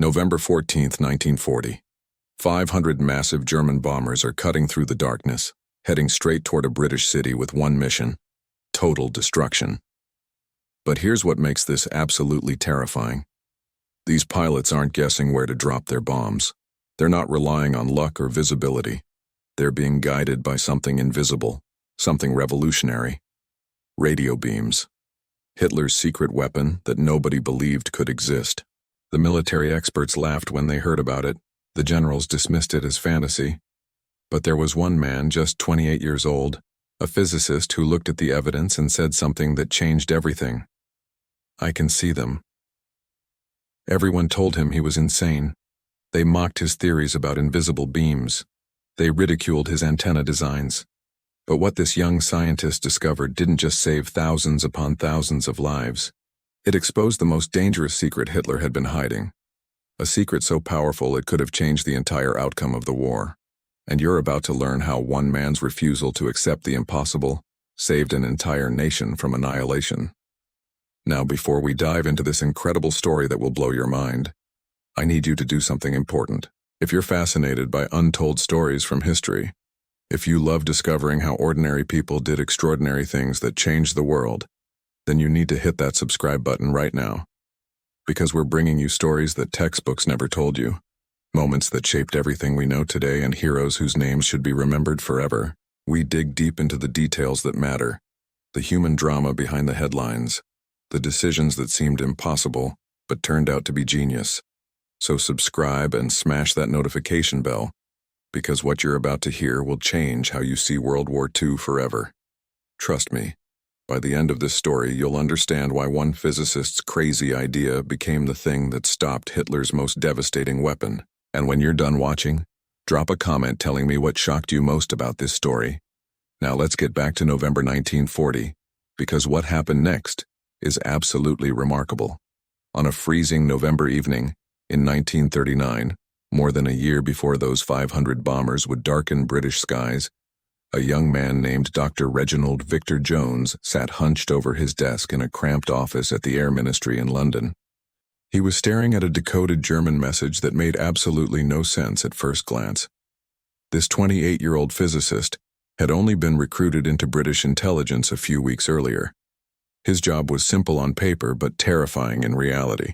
November 14, 1940. 500 massive German bombers are cutting through the darkness, heading straight toward a British city with one mission: total destruction. But here's what makes this absolutely terrifying. These pilots aren't guessing where to drop their bombs. They're not relying on luck or visibility. They're being guided by something invisible, something revolutionary. Radio beams. Hitler's secret weapon that nobody believed could exist. The military experts laughed when they heard about it. The generals dismissed it as fantasy. But there was one man, just 28 years old, a physicist, who looked at the evidence and said something that changed everything. "I can see them." Everyone told him he was insane. They mocked his theories about invisible beams. They ridiculed his antenna designs. But what this young scientist discovered didn't just save thousands upon thousands of lives. It exposed the most dangerous secret Hitler had been hiding. A secret so powerful it could have changed the entire outcome of the war. And you're about to learn how one man's refusal to accept the impossible saved an entire nation from annihilation. Now, before we dive into this incredible story that will blow your mind, I need you to do something important. If you're fascinated by untold stories from history, if you love discovering how ordinary people did extraordinary things that changed the world, then you need to hit that subscribe button right now. Because we're bringing you stories that textbooks never told you, moments that shaped everything we know today, and heroes whose names should be remembered forever. We dig deep into the details that matter, the human drama behind the headlines, the decisions that seemed impossible but turned out to be genius. So subscribe and smash that notification bell, because what you're about to hear will change how you see World War II forever. Trust me, by the end of this story, you'll understand why one physicist's crazy idea became the thing that stopped Hitler's most devastating weapon. And when you're done watching, drop a comment telling me what shocked you most about this story. Now let's get back to November 1940, because what happened next is absolutely remarkable. On a freezing November evening in 1939, more than a year before those 500 bombers would darken British skies, a young man named Dr. Reginald Victor Jones sat hunched over his desk in a cramped office at the Air Ministry in London. He was staring at a decoded German message that made absolutely no sense at first glance. This 28-year-old physicist had only been recruited into British intelligence a few weeks earlier. His job was simple on paper but terrifying in reality.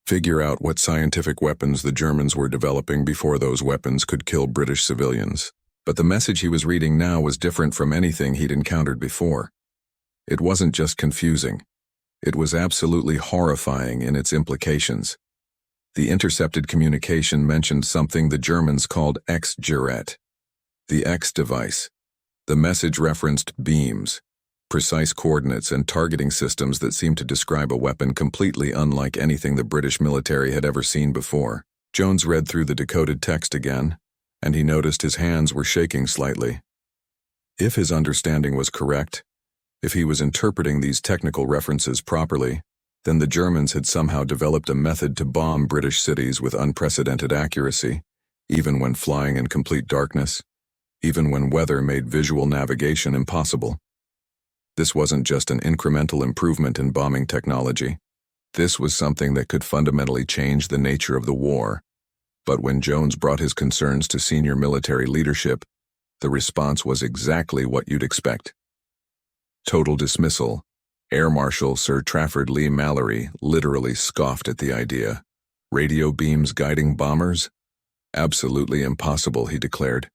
Figure out what scientific weapons the Germans were developing before those weapons could kill British civilians. But the message he was reading now was different from anything he'd encountered before. It wasn't just confusing. It was absolutely horrifying in its implications. The intercepted communication mentioned something the Germans called X-Gerät, the X device. The message referenced beams, precise coordinates, and targeting systems that seemed to describe a weapon completely unlike anything the British military had ever seen before. Jones read through the decoded text again, and he noticed his hands were shaking slightly. If his understanding was correct, if he was interpreting these technical references properly, then the Germans had somehow developed a method to bomb British cities with unprecedented accuracy, even when flying in complete darkness, even when weather made visual navigation impossible. This wasn't just an incremental improvement in bombing technology. This was something that could fundamentally change the nature of the war. But when Jones brought his concerns to senior military leadership, the response was exactly what you'd expect. Total dismissal. Air Marshal Sir Trafford Leigh-Mallory literally scoffed at the idea. Radio beams guiding bombers? Absolutely impossible, he declared.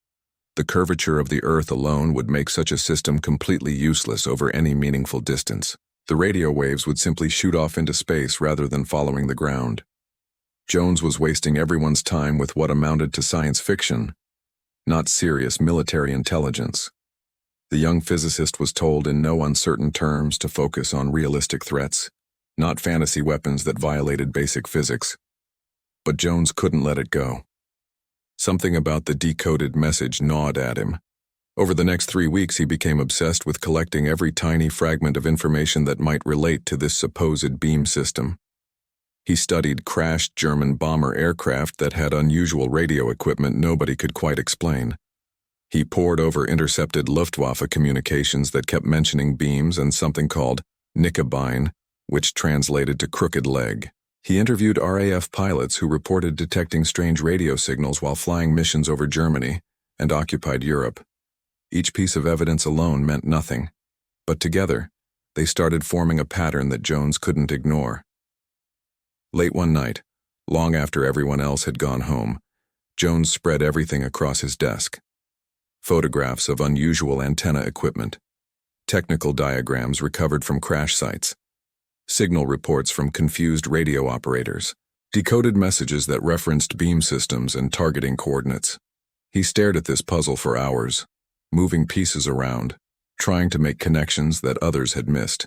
The curvature of the Earth alone would make such a system completely useless over any meaningful distance. The radio waves would simply shoot off into space rather than following the ground. Jones was wasting everyone's time with what amounted to science fiction, not serious military intelligence. The young physicist was told in no uncertain terms to focus on realistic threats, not fantasy weapons that violated basic physics. But Jones couldn't let it go. Something about the decoded message gnawed at him. Over the next 3 weeks, he became obsessed with collecting every tiny fragment of information that might relate to this supposed beam system. He studied crashed German bomber aircraft that had unusual radio equipment nobody could quite explain. He pored over intercepted Luftwaffe communications that kept mentioning beams and something called Knickebein, which translated to crooked leg. He interviewed RAF pilots who reported detecting strange radio signals while flying missions over Germany and occupied Europe. Each piece of evidence alone meant nothing, but together, they started forming a pattern that Jones couldn't ignore. Late one night, long after everyone else had gone home, Jones spread everything across his desk. Photographs of unusual antenna equipment, technical diagrams recovered from crash sites, signal reports from confused radio operators, decoded messages that referenced beam systems and targeting coordinates. He stared at this puzzle for hours, moving pieces around, trying to make connections that others had missed.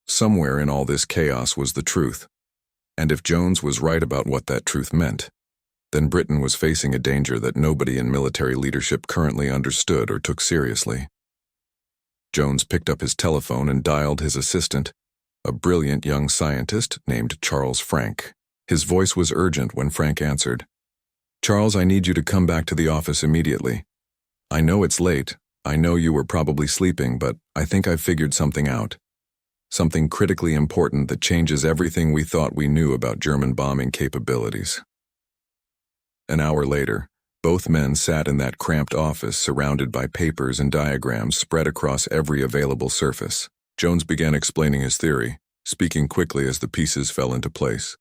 Somewhere in all this chaos was the truth, and if Jones was right about what that truth meant, then Britain was facing a danger that nobody in military leadership currently understood or took seriously. Jones picked up his telephone and dialed his assistant, a brilliant young scientist named Charles Frank. His voice was urgent when Frank answered. "Charles, I need you to come back to the office immediately. I know it's late. I know you were probably sleeping, but I think I've figured something out. Something critically important that changes everything we thought we knew about German bombing capabilities." An hour later, both men sat in that cramped office surrounded by papers and diagrams spread across every available surface. Jones began explaining his theory, speaking quickly as the pieces fell into place.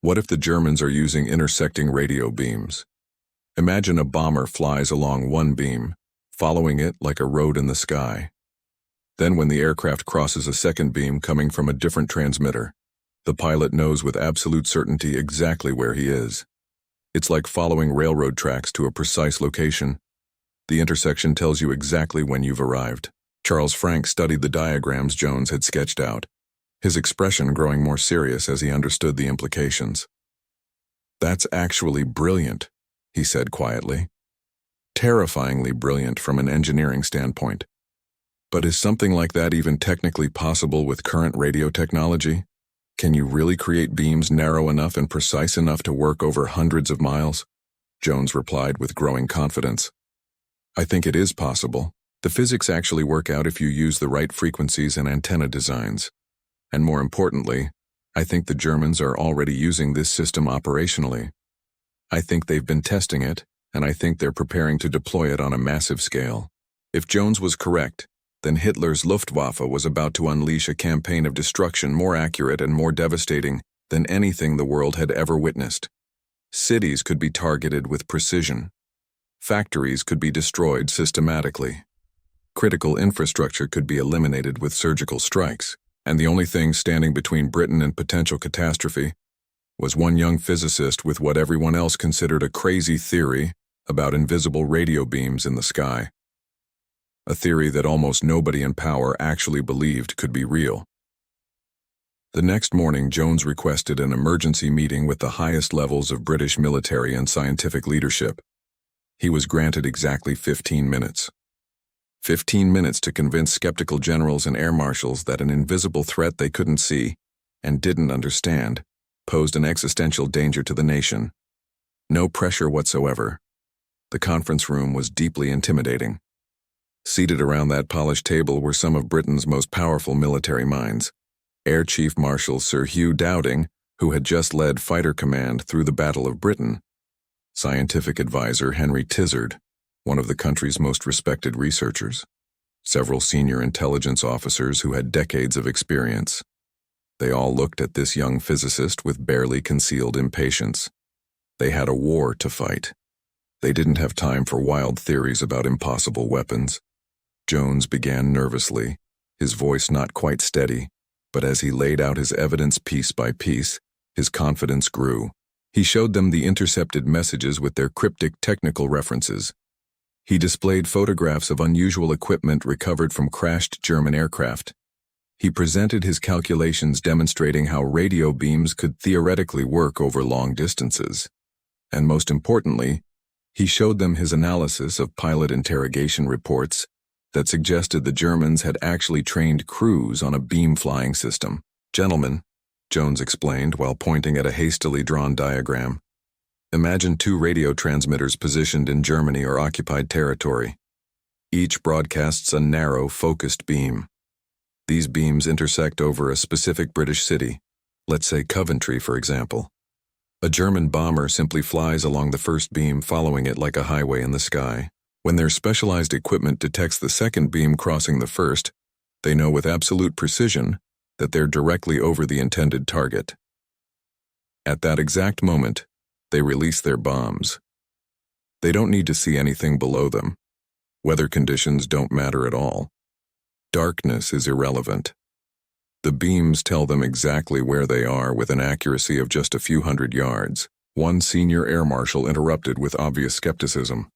What if the Germans are using intersecting radio beams? Imagine a bomber flies along one beam, following it like a road in the sky. Then when the aircraft crosses a second beam coming from a different transmitter, the pilot knows with absolute certainty exactly where he is. It's like following railroad tracks to a precise location. The intersection tells you exactly when you've arrived. Charles Frank studied the diagrams Jones had sketched out, his expression growing more serious as he understood the implications. "That's actually brilliant," he said quietly. "Terrifyingly brilliant from an engineering standpoint. But is something like that even technically possible with current radio technology? Can you really create beams narrow enough and precise enough to work over hundreds of miles?" Jones replied with growing confidence. "I think it is possible. The physics actually work out if you use the right frequencies and antenna designs. And more importantly, I think the Germans are already using this system operationally. I think they've been testing it, and I think they're preparing to deploy it on a massive scale." If Jones was correct, then Hitler's Luftwaffe was about to unleash a campaign of destruction more accurate and more devastating than anything the world had ever witnessed. Cities could be targeted with precision. Factories could be destroyed systematically. Critical infrastructure could be eliminated with surgical strikes. And the only thing standing between Britain and potential catastrophe was one young physicist with what everyone else considered a crazy theory about invisible radio beams in the sky. A theory that almost nobody in power actually believed could be real. The next morning, Jones requested an emergency meeting with the highest levels of British military and scientific leadership. He was granted exactly 15 minutes. 15 minutes to convince skeptical generals and air marshals that an invisible threat they couldn't see and didn't understand posed an existential danger to the nation. No pressure whatsoever. The conference room was deeply intimidating. Seated around that polished table were some of Britain's most powerful military minds. Air Chief Marshal Sir Hugh Dowding, who had just led Fighter Command through the Battle of Britain. Scientific advisor Henry Tizard, one of the country's most respected researchers. Several senior intelligence officers who had decades of experience. They all looked at this young physicist with barely concealed impatience. They had a war to fight. They didn't have time for wild theories about impossible weapons. Jones began nervously, his voice not quite steady, but as he laid out his evidence piece by piece, his confidence grew. He showed them the intercepted messages with their cryptic technical references. He displayed photographs of unusual equipment recovered from crashed German aircraft. He presented his calculations demonstrating how radio beams could theoretically work over long distances. And most importantly, he showed them his analysis of pilot interrogation reports that suggested the Germans had actually trained crews on a beam-flying system. "Gentlemen," Jones explained while pointing at a hastily drawn diagram, "imagine two radio transmitters positioned in Germany or occupied territory. Each broadcasts a narrow, focused beam. These beams intersect over a specific British city, Let's say Coventry, for example. A German bomber simply flies along the first beam, following it like a highway in the sky. When their specialized equipment detects the second beam crossing the first, they know with absolute precision that they're directly over the intended target. At that exact moment, they release their bombs. They don't need to see anything below them. Weather conditions don't matter at all. Darkness is irrelevant. The beams tell them exactly where they are with an accuracy of just a few hundred yards. One senior air marshal interrupted with obvious skepticism.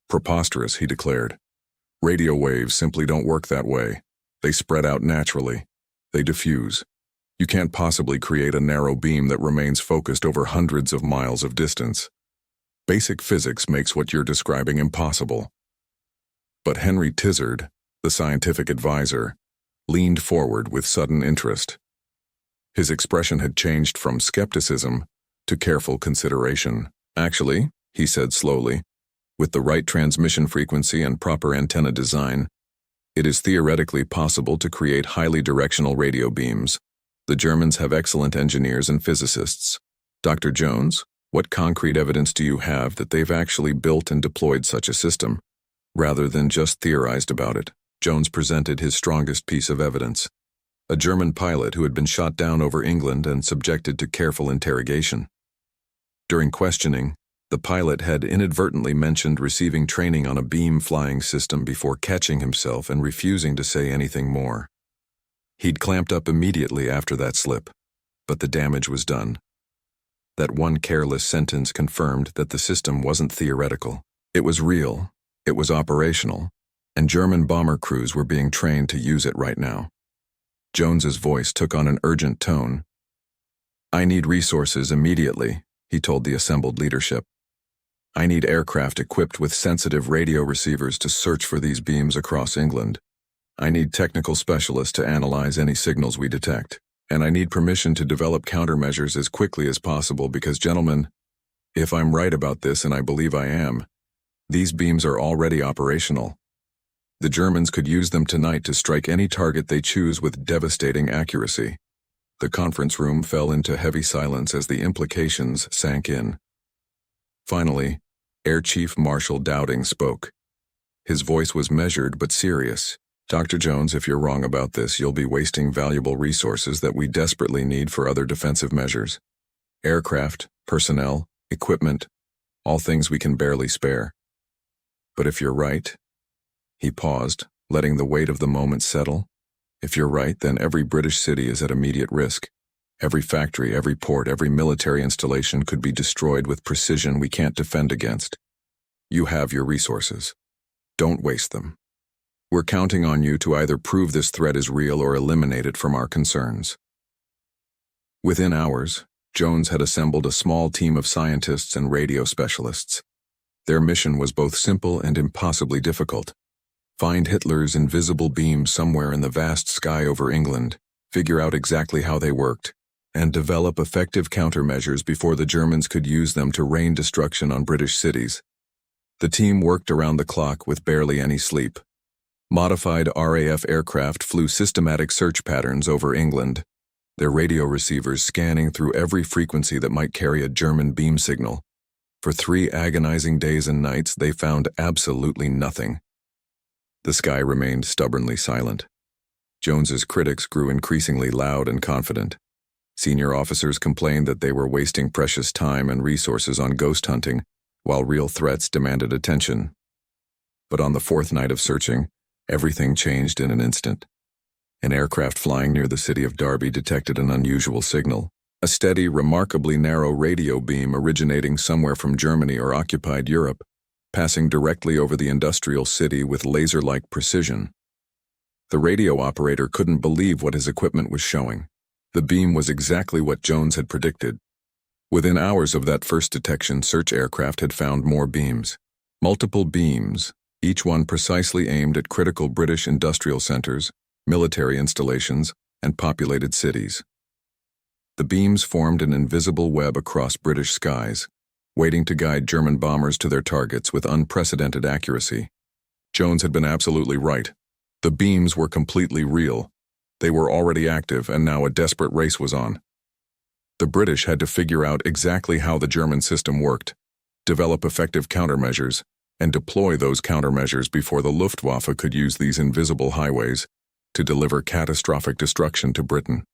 "Preposterous," he declared. "Radio waves simply don't work that way. They spread out naturally. They diffuse. You can't possibly create a narrow beam that remains focused over hundreds of miles of distance. Basic physics makes what you're describing impossible." But Henry Tizard, the scientific advisor, leaned forward with sudden interest. His expression had changed from skepticism to careful consideration. "Actually," he said slowly, "with the right transmission frequency and proper antenna design, it is theoretically possible to create highly directional radio beams. The Germans have excellent engineers and physicists. Dr. Jones, what concrete evidence do you have that they've actually built and deployed such a system, rather than just theorized about it?" Jones presented his strongest piece of evidence: a German pilot who had been shot down over England and subjected to careful interrogation. During questioning, the pilot had inadvertently mentioned receiving training on a beam flying system before catching himself and refusing to say anything more. He'd clamped up immediately after that slip, but the damage was done. That one careless sentence confirmed that the system wasn't theoretical. It was real, it was operational, and German bomber crews were being trained to use it right now. Jones's voice took on an urgent tone. "I need resources immediately," he told the assembled leadership. "I need aircraft equipped with sensitive radio receivers to search for these beams across England. I need technical specialists to analyze any signals we detect. And I need permission to develop countermeasures as quickly as possible because, gentlemen, if I'm right about this, and I believe I am, these beams are already operational. The Germans could use them tonight to strike any target they choose with devastating accuracy." The conference room fell into heavy silence as the implications sank in. Finally, Air Chief Marshal Dowding spoke. His voice was measured but serious. "Dr. Jones, if you're wrong about this, you'll be wasting valuable resources that we desperately need for other defensive measures. Aircraft, personnel, equipment, all things we can barely spare. But if you're right," he paused, letting the weight of the moment settle. "If you're right, then every British city is at immediate risk. Every factory, every port, every military installation could be destroyed with precision we can't defend against. You have your resources. Don't waste them. We're counting on you to either prove this threat is real or eliminate it from our concerns." Within hours, Jones had assembled a small team of scientists and radio specialists. Their mission was both simple and impossibly difficult. Find Hitler's invisible beams somewhere in the vast sky over England, figure out exactly how they worked, and develop effective countermeasures before the Germans could use them to rain destruction on British cities. The team worked around the clock with barely any sleep. Modified RAF aircraft flew systematic search patterns over England, their radio receivers scanning through every frequency that might carry a German beam signal. For 3 agonizing days and nights, they found absolutely nothing. The sky remained stubbornly silent. Jones's critics grew increasingly loud and confident. Senior officers complained that they were wasting precious time and resources on ghost hunting, while real threats demanded attention. But on the 4th night of searching, everything changed in an instant. An aircraft flying near the city of Derby detected an unusual signal, a steady, remarkably narrow radio beam originating somewhere from Germany or occupied Europe, passing directly over the industrial city with laser-like precision. The radio operator couldn't believe what his equipment was showing. The beam was exactly what Jones had predicted. Within hours of that first detection, search aircraft had found more beams. Multiple beams, each one precisely aimed at critical British industrial centers, military installations, and populated cities. The beams formed an invisible web across British skies, waiting to guide German bombers to their targets with unprecedented accuracy. Jones had been absolutely right. The beams were completely real. They were already active, and now a desperate race was on. The British had to figure out exactly how the German system worked, develop effective countermeasures, and deploy those countermeasures before the Luftwaffe could use these invisible highways to deliver catastrophic destruction to Britain.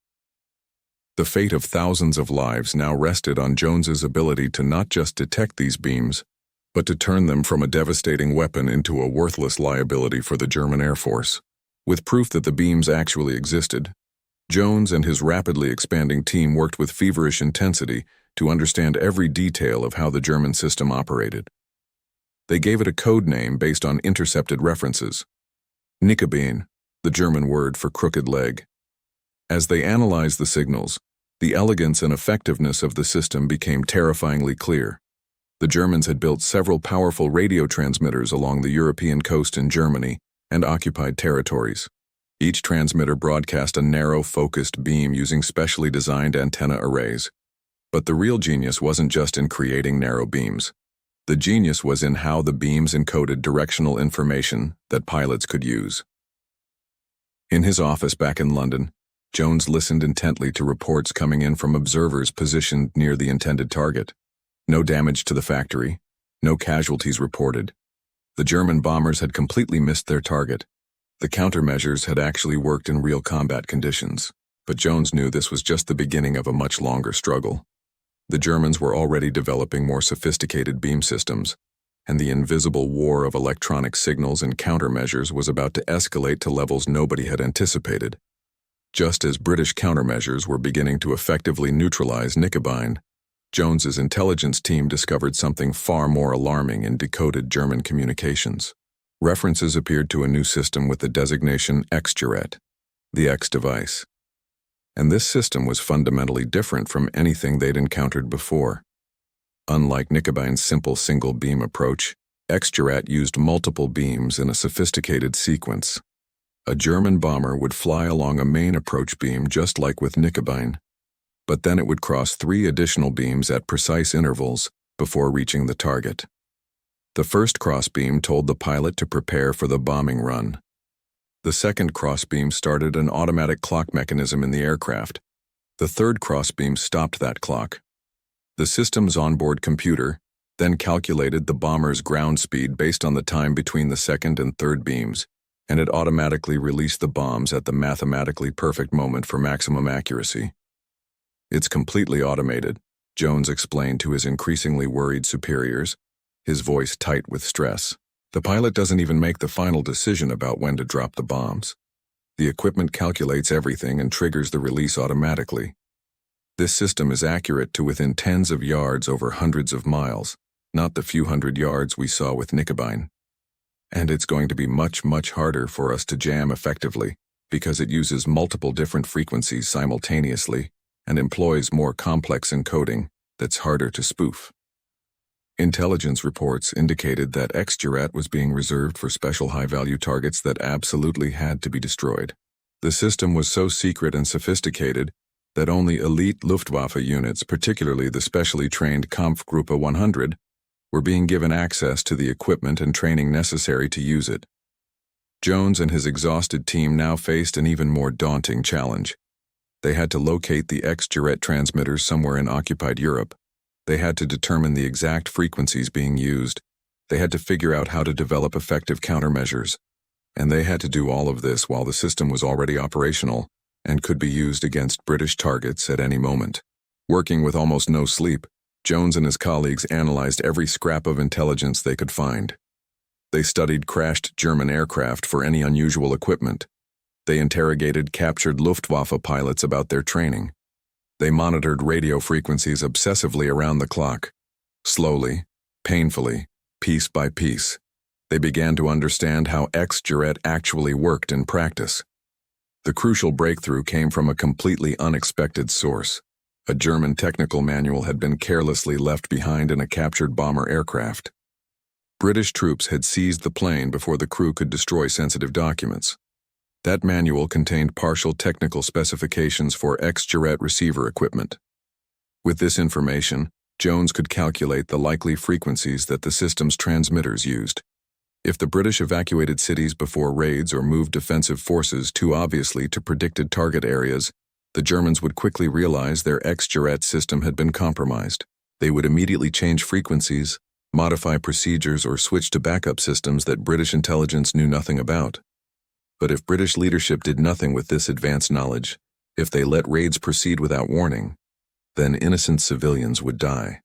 The fate of thousands of lives now rested on Jones's ability to not just detect these beams, but to turn them from a devastating weapon into a worthless liability for the German Air Force. With proof that the beams actually existed, Jones and his rapidly expanding team worked with feverish intensity to understand every detail of how the German system operated. They gave it a code name based on intercepted references: Knickebein, the German word for crooked leg. As they analyzed the signals, the elegance and effectiveness of the system became terrifyingly clear. The Germans had built several powerful radio transmitters along the European coast in Germany and occupied territories. Each transmitter broadcast a narrow, focused beam using specially designed antenna arrays. But the real genius wasn't just in creating narrow beams. The genius was in how the beams encoded directional information that pilots could use. In his office back in London, Jones listened intently to reports coming in from observers positioned near the intended target. No damage to the factory, no casualties reported. The German bombers had completely missed their target. The countermeasures had actually worked in real combat conditions, but Jones knew this was just the beginning of a much longer struggle. The Germans were already developing more sophisticated beam systems, and the invisible war of electronic signals and countermeasures was about to escalate to levels nobody had anticipated. Just as British countermeasures were beginning to effectively neutralize Knickebein, Jones's intelligence team discovered something far more alarming in decoded German communications. References appeared to a new system with the designation X-Gerät, the X device. And this system was fundamentally different from anything they'd encountered before. Unlike Knickebein's simple single-beam approach, X-Gerät used multiple beams in a sophisticated sequence. A German bomber would fly along a main approach beam just like with Knickebein, but then it would cross 3 additional beams at precise intervals before reaching the target. The first crossbeam told the pilot to prepare for the bombing run. The second crossbeam started an automatic clock mechanism in the aircraft. The third crossbeam stopped that clock. The system's onboard computer then calculated the bomber's ground speed based on the time between the second and third beams, and it automatically released the bombs at the mathematically perfect moment for maximum accuracy. "It's completely automated," Jones explained to his increasingly worried superiors, his voice tight with stress. "The pilot doesn't even make the final decision about when to drop the bombs. The equipment calculates everything and triggers the release automatically. This system is accurate to within tens of yards over hundreds of miles, not the few hundred yards we saw with Knickebein. And it's going to be much, much harder for us to jam effectively because it uses multiple different frequencies simultaneously and employs more complex encoding that's harder to spoof." Intelligence reports indicated that X-Gerät was being reserved for special high-value targets that absolutely had to be destroyed. The system was so secret and sophisticated that only elite Luftwaffe units, particularly the specially trained Kampfgruppe 100, were being given access to the equipment and training necessary to use it. Jones and his exhausted team now faced an even more daunting challenge. They had to locate the X-Gerät transmitters somewhere in occupied Europe. They had to determine the exact frequencies being used. They had to figure out how to develop effective countermeasures. And they had to do all of this while the system was already operational and could be used against British targets at any moment. Working with almost no sleep, Jones and his colleagues analyzed every scrap of intelligence they could find. They studied crashed German aircraft for any unusual equipment. They interrogated captured Luftwaffe pilots about their training. They monitored radio frequencies obsessively around the clock. Slowly, painfully, piece by piece, they began to understand how X-Gerät actually worked in practice. The crucial breakthrough came from a completely unexpected source. A German technical manual had been carelessly left behind in a captured bomber aircraft. British troops had seized the plane before the crew could destroy sensitive documents. That manual contained partial technical specifications for X-Gerät receiver equipment. With this information, Jones could calculate the likely frequencies that the system's transmitters used. If the British evacuated cities before raids or moved defensive forces too obviously to predicted target areas, The Germans would quickly realize their X-Gerät system had been compromised. They would immediately change frequencies, modify procedures, or switch to backup systems that British intelligence knew nothing about. But if British leadership did nothing with this advanced knowledge, if they let raids proceed without warning, then innocent civilians would die.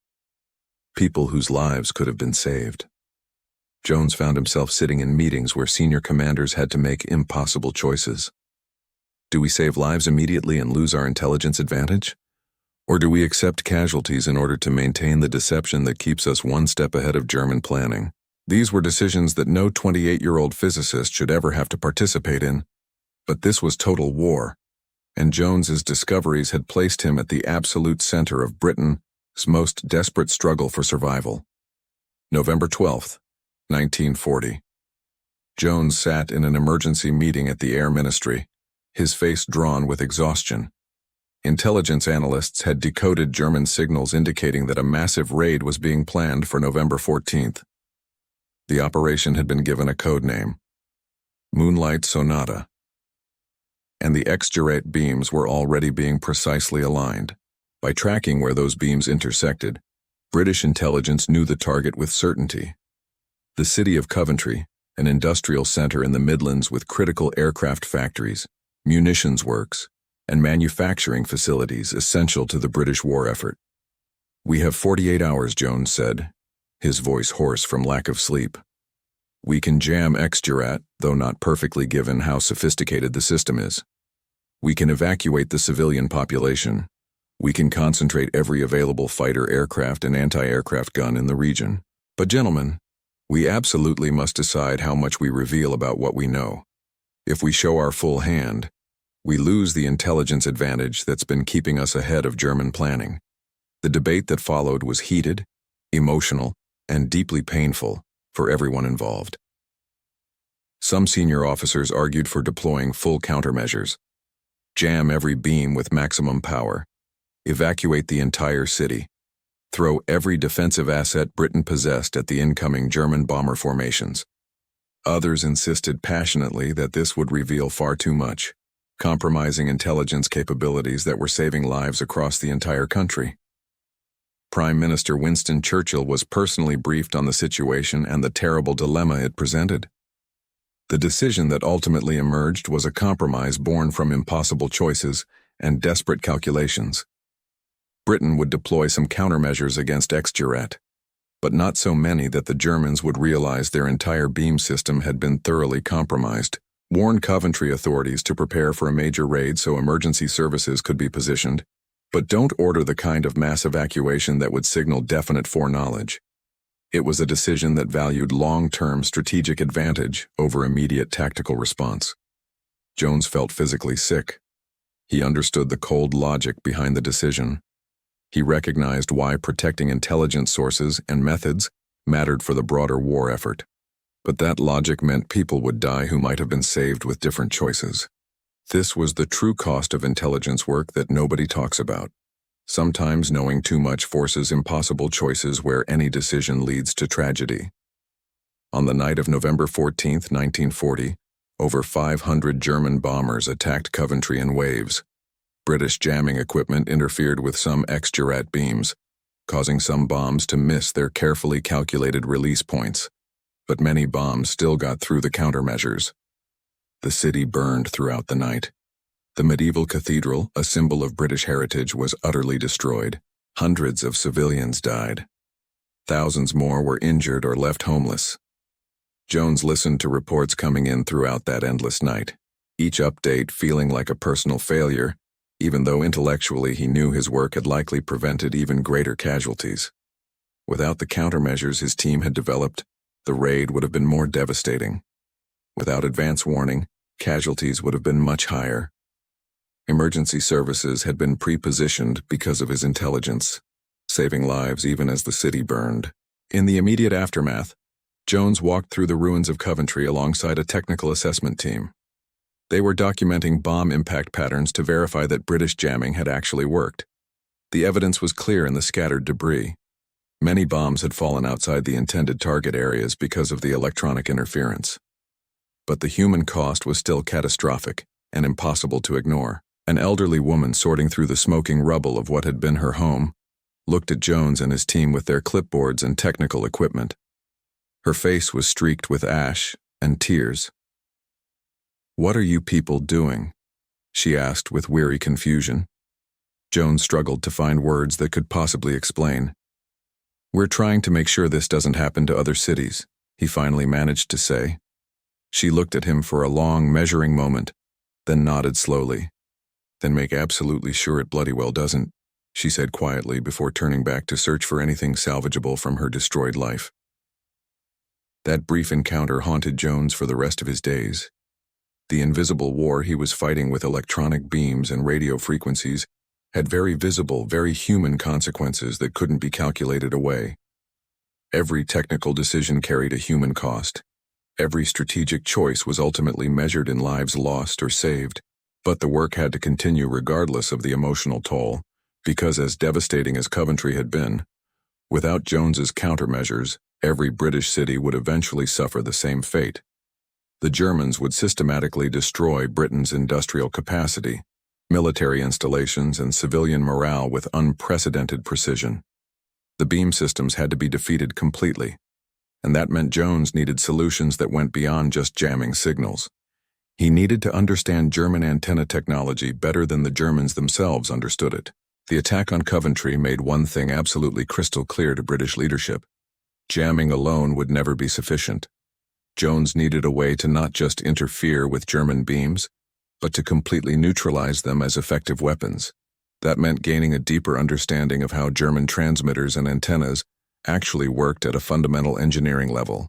People whose lives could have been saved. Jones found himself sitting in meetings where senior commanders had to make impossible choices. Do we save lives immediately and lose our intelligence advantage? Or do we accept casualties in order to maintain the deception that keeps us one step ahead of German planning? These were decisions that no 28-year-old physicist should ever have to participate in. But this was total war, and Jones's discoveries had placed him at the absolute center of Britain's most desperate struggle for survival. November 12, 1940. Jones sat in an emergency meeting at the Air Ministry, his face drawn with exhaustion. Intelligence analysts had decoded German signals indicating that a massive raid was being planned for November 14th. The operation had been given a code name, Moonlight Sonata, and the X-Gerät beams were already being precisely aligned. By tracking where those beams intersected, British intelligence knew the target with certainty. The city of Coventry, an industrial center in the Midlands with critical aircraft factories, munitions works, and manufacturing facilities essential to the British war effort. "We have 48 hours, Jones said, his voice hoarse from lack of sleep. "We can jam X-Gerät, though not perfectly given how sophisticated the system is. We can evacuate the civilian population. We can concentrate every available fighter aircraft and anti-aircraft gun in the region. But gentlemen, we absolutely must decide how much we reveal about what we know. If we show our full hand, we lose the intelligence advantage that's been keeping us ahead of German planning." The debate that followed was heated, emotional, and deeply painful for everyone involved. Some senior officers argued for deploying full countermeasures. Jam every beam with maximum power. Evacuate the entire city. Throw every defensive asset Britain possessed at the incoming German bomber formations. Others insisted passionately that this would reveal far too much, compromising intelligence capabilities that were saving lives across the entire country. Prime Minister Winston Churchill was personally briefed on the situation and the terrible dilemma it presented. The decision that ultimately emerged was a compromise born from impossible choices and desperate calculations. Britain would deploy some countermeasures against X-Gerät, but not so many that the Germans would realize their entire beam system had been thoroughly compromised. Warn Coventry authorities to prepare for a major raid so emergency services could be positioned, but don't order the kind of mass evacuation that would signal definite foreknowledge. It was a decision that valued long-term strategic advantage over immediate tactical response. Jones felt physically sick. He understood the cold logic behind the decision. He recognized why protecting intelligence sources and methods mattered for the broader war effort. But that logic meant people would die who might have been saved with different choices. This was the true cost of intelligence work that nobody talks about. Sometimes knowing too much forces impossible choices where any decision leads to tragedy. On the night of November 14, 1940, over 500 German bombers attacked Coventry in waves. British jamming equipment interfered with some X-Gerät beams, causing some bombs to miss their carefully calculated release points. But many bombs still got through the countermeasures. The city burned throughout the night. The medieval cathedral, a symbol of British heritage, was utterly destroyed. Hundreds of civilians died. Thousands more were injured or left homeless. Jones listened to reports coming in throughout that endless night, each update feeling like a personal failure, even though intellectually he knew his work had likely prevented even greater casualties. Without the countermeasures his team had developed, the raid would have been more devastating. Without advance warning, casualties would have been much higher. Emergency services had been pre-positioned because of his intelligence, saving lives even as the city burned. In the immediate aftermath, Jones walked through the ruins of Coventry alongside a technical assessment team. They were documenting bomb impact patterns to verify that British jamming had actually worked. The evidence was clear in the scattered debris. Many bombs had fallen outside the intended target areas because of the electronic interference. But the human cost was still catastrophic and impossible to ignore. An elderly woman sorting through the smoking rubble of what had been her home looked at Jones and his team with their clipboards and technical equipment. Her face was streaked with ash and tears. "What are you people doing?" she asked with weary confusion. Jones struggled to find words that could possibly explain. "We're trying to make sure this doesn't happen to other cities," he finally managed to say. She looked at him for a long, measuring moment, then nodded slowly. "Then make absolutely sure it bloody well doesn't," she said quietly before turning back to search for anything salvageable from her destroyed life. That brief encounter haunted Jones for the rest of his days. The invisible war he was fighting with electronic beams and radio frequencies had very visible, very human consequences that couldn't be calculated away. Every technical decision carried a human cost. Every strategic choice was ultimately measured in lives lost or saved, but the work had to continue regardless of the emotional toll, because as devastating as Coventry had been, without Jones's countermeasures, every British city would eventually suffer the same fate. The Germans would systematically destroy Britain's industrial capacity, military installations, and civilian morale with unprecedented precision. The beam systems had to be defeated completely, and that meant Jones needed solutions that went beyond just jamming signals. He needed to understand German antenna technology better than the Germans themselves understood it. The attack on Coventry made one thing absolutely crystal clear to British leadership. Jamming alone would never be sufficient. Jones needed a way to not just interfere with German beams, but to completely neutralize them as effective weapons. That meant gaining a deeper understanding of how German transmitters and antennas actually worked at a fundamental engineering level.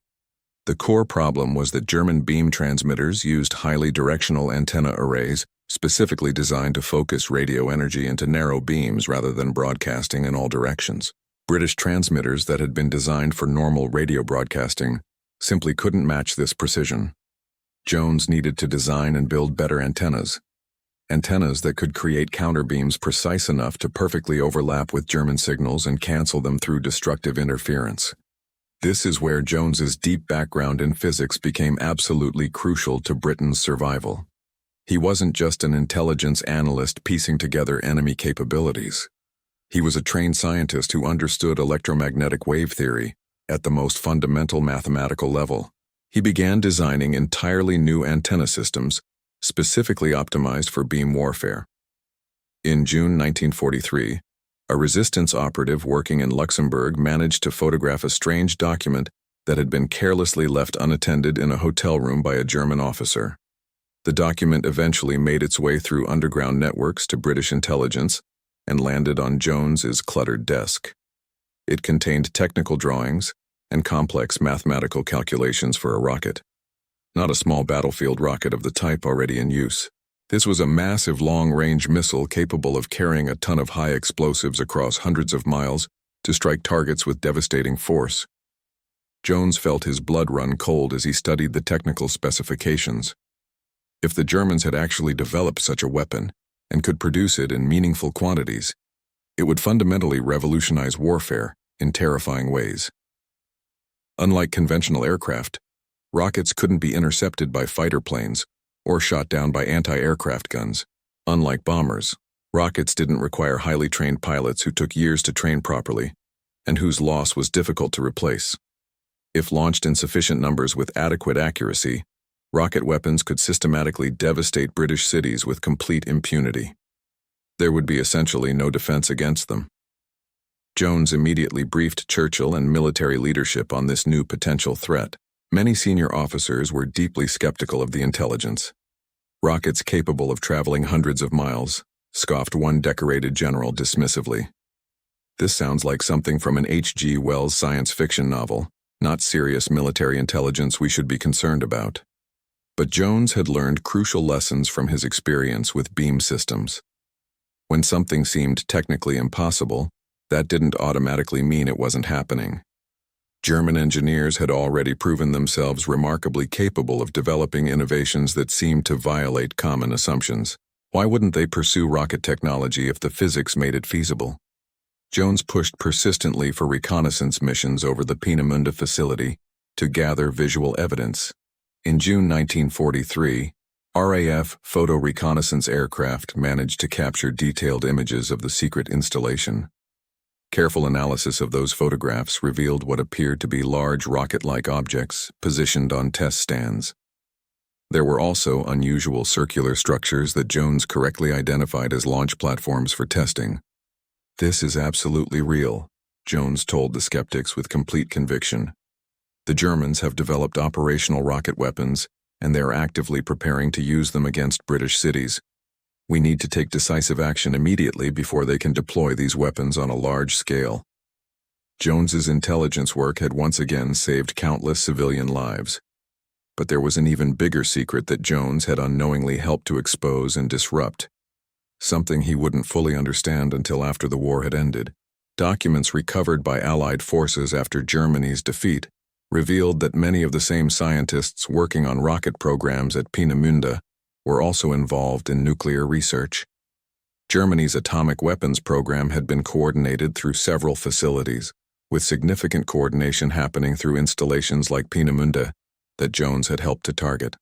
The core problem was that German beam transmitters used highly directional antenna arrays specifically designed to focus radio energy into narrow beams rather than broadcasting in all directions. British transmitters that had been designed for normal radio broadcasting simply couldn't match this precision. Jones needed to design and build better antennas that could create counterbeams precise enough to perfectly overlap with German signals and cancel them through destructive interference. This is where Jones's deep background in physics became absolutely crucial to Britain's survival. He wasn't just an intelligence analyst piecing together enemy capabilities. He was a trained scientist who understood electromagnetic wave theory at the most fundamental mathematical level. He began designing entirely new antenna systems, specifically optimized for beam warfare. In June 1943, a resistance operative working in Luxembourg managed to photograph a strange document that had been carelessly left unattended in a hotel room by a German officer. The document eventually made its way through underground networks to British intelligence and landed on Jones's cluttered desk. It contained technical drawings and complex mathematical calculations for a rocket. Not a small battlefield rocket of the type already in use. This was a massive long-range missile capable of carrying a ton of high explosives across hundreds of miles to strike targets with devastating force. Jones felt his blood run cold as he studied the technical specifications. If the Germans had actually developed such a weapon and could produce it in meaningful quantities, it would fundamentally revolutionize warfare in terrifying ways. Unlike conventional aircraft, rockets couldn't be intercepted by fighter planes or shot down by anti-aircraft guns. Unlike bombers, rockets didn't require highly trained pilots who took years to train properly and whose loss was difficult to replace. If launched in sufficient numbers with adequate accuracy, rocket weapons could systematically devastate British cities with complete impunity. There would be essentially no defense against them. Jones immediately briefed Churchill and military leadership on this new potential threat. Many senior officers were deeply skeptical of the intelligence. "Rockets capable of traveling hundreds of miles," scoffed one decorated general dismissively. "This sounds like something from an H.G. Wells science fiction novel, not serious military intelligence we should be concerned about." But Jones had learned crucial lessons from his experience with beam systems. When something seemed technically impossible, that didn't automatically mean it wasn't happening. German engineers had already proven themselves remarkably capable of developing innovations that seemed to violate common assumptions. Why wouldn't they pursue rocket technology if the physics made it feasible? Jones pushed persistently for reconnaissance missions over the Peenemünde facility to gather visual evidence. In June 1943, RAF photo reconnaissance aircraft managed to capture detailed images of the secret installation. Careful analysis of those photographs revealed what appeared to be large rocket-like objects positioned on test stands. There were also unusual circular structures that Jones correctly identified as launch platforms for testing. "This is absolutely real," Jones told the skeptics with complete conviction. "The Germans have developed operational rocket weapons, and they are actively preparing to use them against British cities. We need to take decisive action immediately before they can deploy these weapons on a large scale." Jones's intelligence work had once again saved countless civilian lives. But there was an even bigger secret that Jones had unknowingly helped to expose and disrupt. Something he wouldn't fully understand until after the war had ended. Documents recovered by Allied forces after Germany's defeat revealed that many of the same scientists working on rocket programs at Peenemünde were also involved in nuclear research. Germany's atomic weapons program had been coordinated through several facilities, with significant coordination happening through installations like Peenemünde that Jones had helped to target.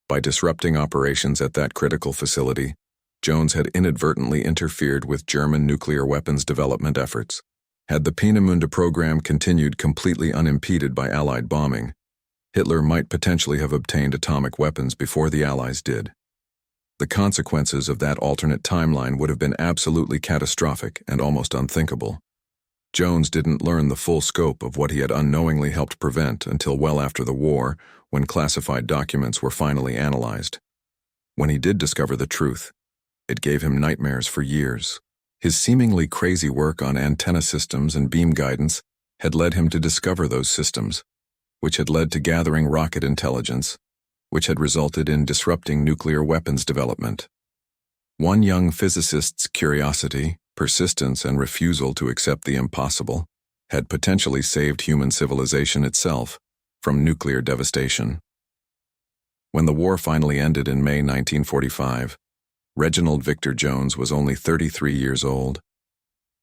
By disrupting operations at that critical facility, Jones had inadvertently interfered with German nuclear weapons development efforts. Had the Peenemünde program continued completely unimpeded by Allied bombing, Hitler might potentially have obtained atomic weapons before the Allies did. The consequences of that alternate timeline would have been absolutely catastrophic and almost unthinkable. Jones didn't learn the full scope of what he had unknowingly helped prevent until well after the war, when classified documents were finally analyzed. When he did discover the truth, it gave him nightmares for years. His seemingly crazy work on antenna systems and beam guidance had led him to discover those systems, which had led to gathering rocket intelligence, which had resulted in disrupting nuclear weapons development. One young physicist's curiosity, persistence, and refusal to accept the impossible had potentially saved human civilization itself from nuclear devastation. When the war finally ended in May 1945, Reginald Victor Jones was only 33 years old.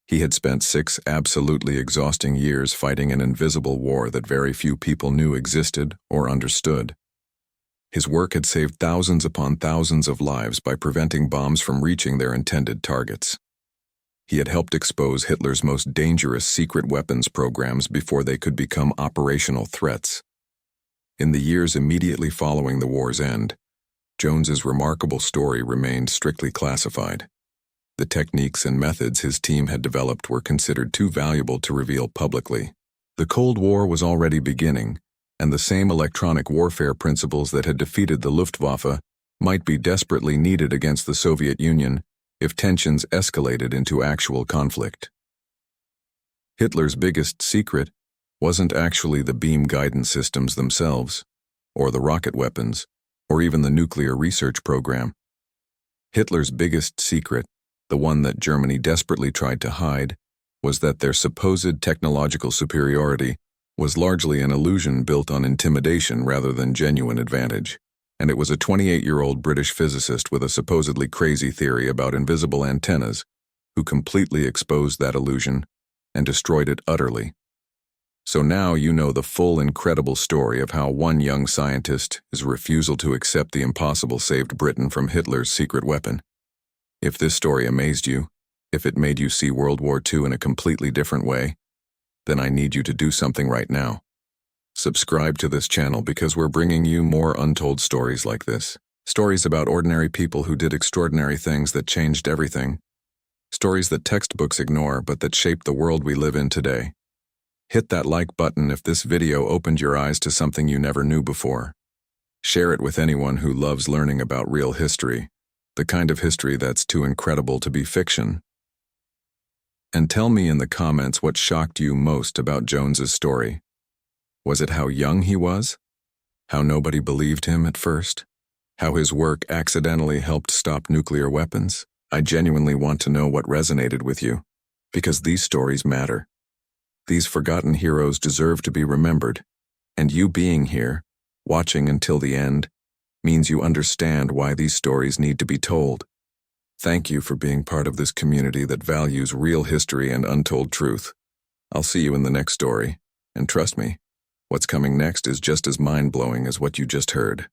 He had spent 6 absolutely exhausting years fighting an invisible war that very few people knew existed or understood. His work had saved thousands upon thousands of lives by preventing bombs from reaching their intended targets. He had helped expose Hitler's most dangerous secret weapons programs before they could become operational threats. In the years immediately following the war's end, Jones's remarkable story remained strictly classified. The techniques and methods his team had developed were considered too valuable to reveal publicly. The Cold War was already beginning, and the same electronic warfare principles that had defeated the Luftwaffe might be desperately needed against the Soviet Union if tensions escalated into actual conflict. Hitler's biggest secret wasn't actually the beam guidance systems themselves, or the rocket weapons, or even the nuclear research program. Hitler's biggest secret, the one that Germany desperately tried to hide, was that their supposed technological superiority was largely an illusion built on intimidation rather than genuine advantage. And it was a 28-year-old British physicist with a supposedly crazy theory about invisible antennas who completely exposed that illusion and destroyed it utterly. So now you know the full incredible story of how one young scientist, his refusal to accept the impossible, saved Britain from Hitler's secret weapon. If this story amazed you, if it made you see World War II in a completely different way, then I need you to do something right now. Subscribe to this channel because we're bringing you more untold stories like this. Stories about ordinary people who did extraordinary things that changed everything. Stories that textbooks ignore but that shape the world we live in today. Hit that like button if this video opened your eyes to something you never knew before. Share it with anyone who loves learning about real history, the kind of history that's too incredible to be fiction. And tell me in the comments what shocked you most about Jones's story. Was it how young he was? How nobody believed him at first? How his work accidentally helped stop nuclear weapons? I genuinely want to know what resonated with you, because these stories matter. These forgotten heroes deserve to be remembered, and you being here, watching until the end, means you understand why these stories need to be told. Thank you for being part of this community that values real history and untold truth. I'll see you in the next story, and trust me, what's coming next is just as mind-blowing as what you just heard.